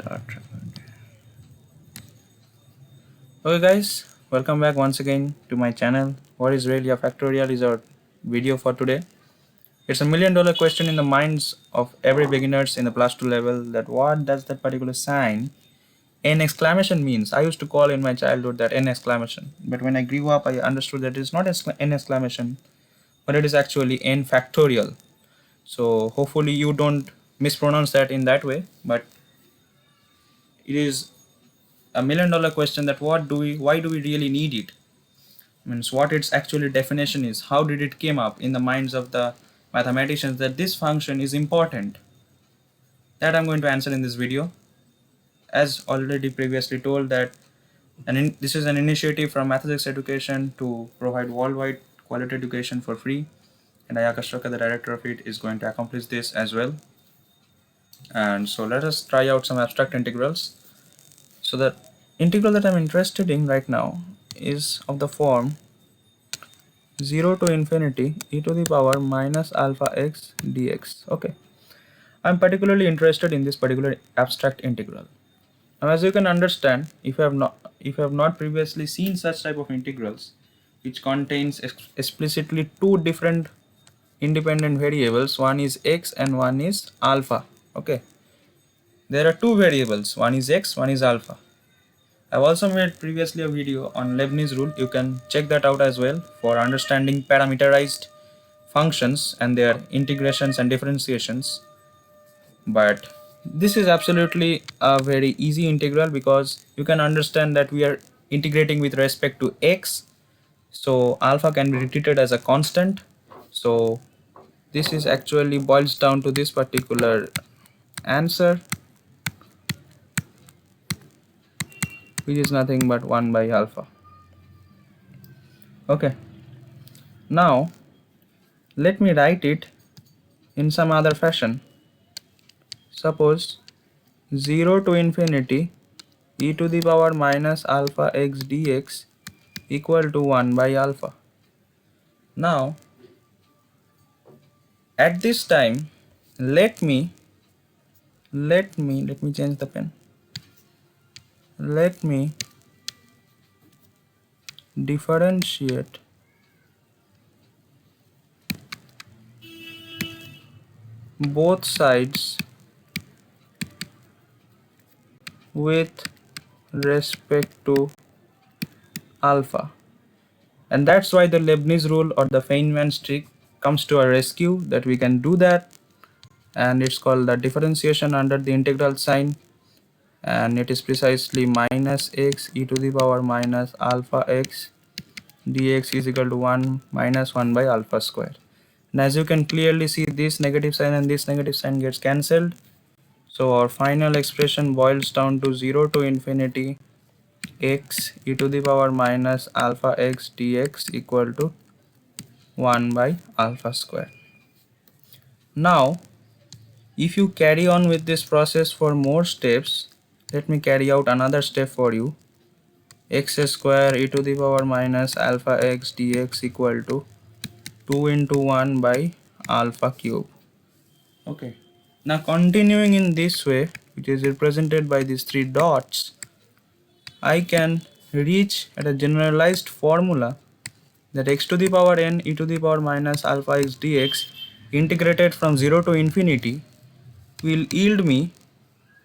Start. Okay guys, welcome back once again to my channel. What is really a factorial is our video for today. It's $1,000,000 question in the minds of every beginners in the plus 2 level, that what does that particular sign n exclamation means. I used to call in my childhood that n exclamation, but when I grew up I understood that it's not n exclamation, but it is actually n factorial. So hopefully you don't mispronounce that in that way, but it is $1,000,000 question, that why do we really need it, means what its actually definition is, how did it came up in the minds of the mathematicians that this function is important. That I'm going to answer in this video. As already previously told, that this is an initiative from Mathematics Education to provide worldwide quality education for free, and Ayakash Shoka, the director of it, is going to accomplish this as well. And so let us try out some abstract integrals. So the integral that I'm interested in right now is of the form 0 to infinity e to the power minus alpha x dx. Okay, I'm particularly interested in this particular abstract integral. Now, as you can understand, if you have not previously seen such type of integrals, which contains explicitly two different independent variables, one is x and one is alpha. Okay, there are two variables, one is x, one is alpha. I've also made previously a video on Leibniz rule. You can check that out as well for understanding parameterized functions and their integrations and differentiations. But this is absolutely a very easy integral, because you can understand that we are integrating with respect to x, so alpha can be treated as a constant. So this is actually boils down to this particular answer, which is nothing but 1 by alpha. Okay, now let me write it in some other fashion. Suppose 0 to infinity e to the power minus alpha x dx equal to 1 by alpha. Now at this time, let me change the pen. Let me differentiate both sides with respect to alpha, and that's why the Leibniz rule or the Feynman's trick comes to our rescue, that we can do that, and it's called the differentiation under the integral sign, and it is precisely minus x e to the power minus alpha x dx is equal to 1 minus 1 by alpha square. And as you can clearly see, this negative sign and this negative sign gets cancelled. So our final expression boils down to 0 to infinity x e to the power minus alpha x dx equal to 1 by alpha square. Now, if you carry on with this process for more steps, let me carry out another step for you. X square e to the power minus alpha x dx equal to 2 into 1 by alpha cube. Okay, now continuing in this way, which is represented by these three dots, I can reach at a generalized formula that x to the power n e to the power minus alpha x dx integrated from 0 to infinity will yield me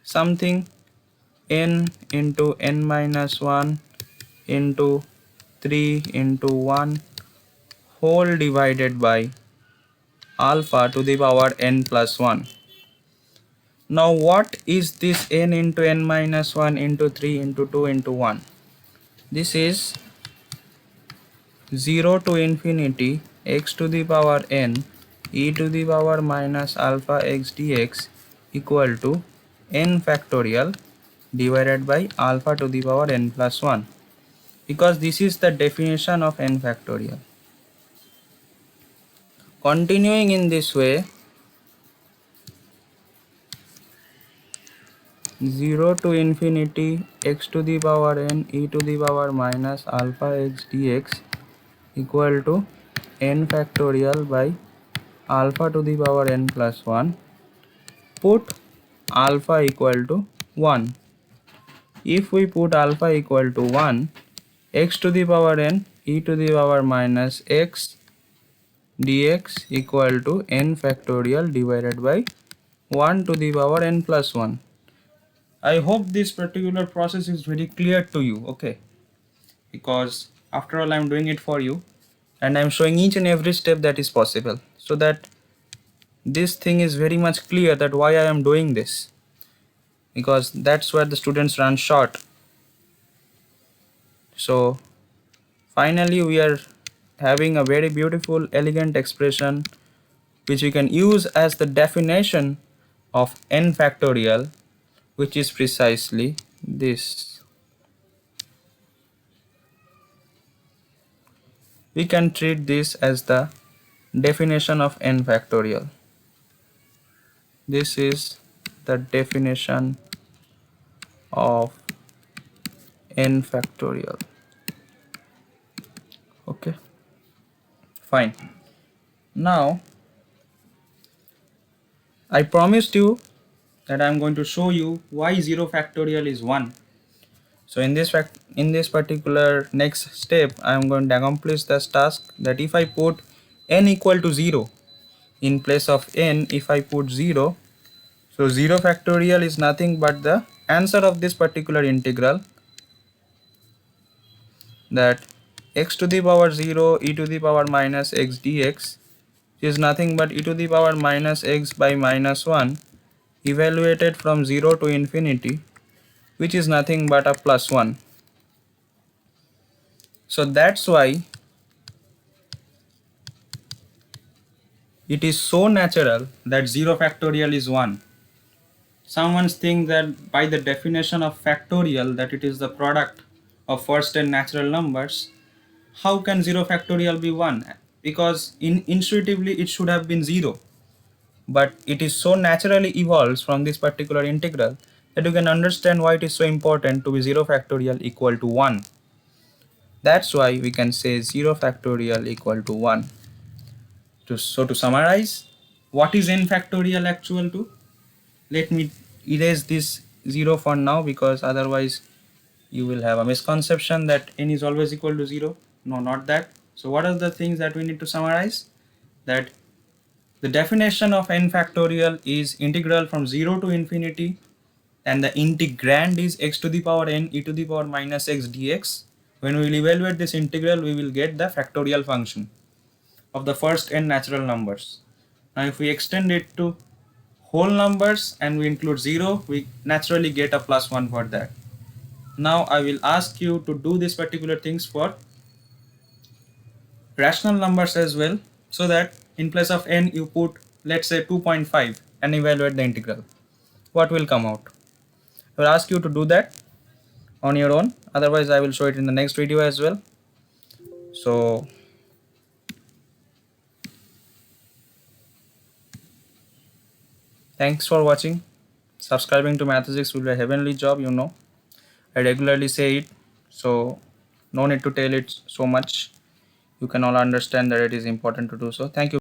something n into n minus 1 into 3 into 1 whole divided by alpha to the power n plus 1. Now what is this n into n minus 1 into 3 into 2 into 1? This is 0 to infinity x to the power n e to the power minus alpha x dx equal to n factorial divided by alpha to the power n plus 1, because this is the definition of n factorial. Continuing in this way, 0 to infinity x to the power n e to the power minus alpha x dx equal to n factorial by alpha to the power n plus 1. Put alpha equal to 1. If we put alpha equal to 1, x to the power n e to the power minus x dx equal to n factorial divided by 1 to the power n plus 1. I hope this particular process is very clear to you, okay? Because after all, I'm doing it for you and I'm showing each and every step that is possible, so that this thing is very much clear that why I am doing this, because that's where the students run short. So finally we are having a very beautiful elegant expression which we can use as the definition of n factorial, which is precisely this. We can treat this as the definition of n factorial. This is the definition of n factorial. Okay, fine. Now I promised you that I'm going to show you why 0 factorial is 1. So in this particular next step, I'm going to accomplish this task, that if I put n equal to 0 in place of n, if I put 0, so 0 factorial is nothing but the answer of this particular integral, that x to the power 0 e to the power minus x dx is nothing but e to the power minus x by minus 1 evaluated from 0 to infinity, which is nothing but a plus 1. So that's why it is so natural that 0 factorial is 1. Someone thinks that by the definition of factorial that it is the product of first and natural numbers. How can 0 factorial be 1? Because intuitively it should have been 0. But it is so naturally evolves from this particular integral that you can understand why it is so important to be 0 factorial equal to 1. That's why we can say 0 factorial equal to 1. So to summarize, what is n factorial actual to? Let me erase this 0 for now, because otherwise you will have a misconception that n is always equal to 0. No, not that. So what are the things that we need to summarize? That the definition of n factorial is integral from 0 to infinity, and the integrand is x to the power n e to the power minus x dx. When we will evaluate this integral, we will get the factorial function of the first n natural numbers. Now if we extend it to whole numbers and we include 0, we naturally get a plus 1 for that. Now I will ask you to do these particular things for rational numbers as well, so that in place of n you put, let's say, 2.5 and evaluate the integral. What will come out? I will ask you to do that on your own, otherwise I will show it in the next video as well. So thanks for watching. Subscribing to Mathsix will be a heavenly job, you know. I regularly say it, so no need to tell it so much. You can all understand that it is important to do so. Thank you.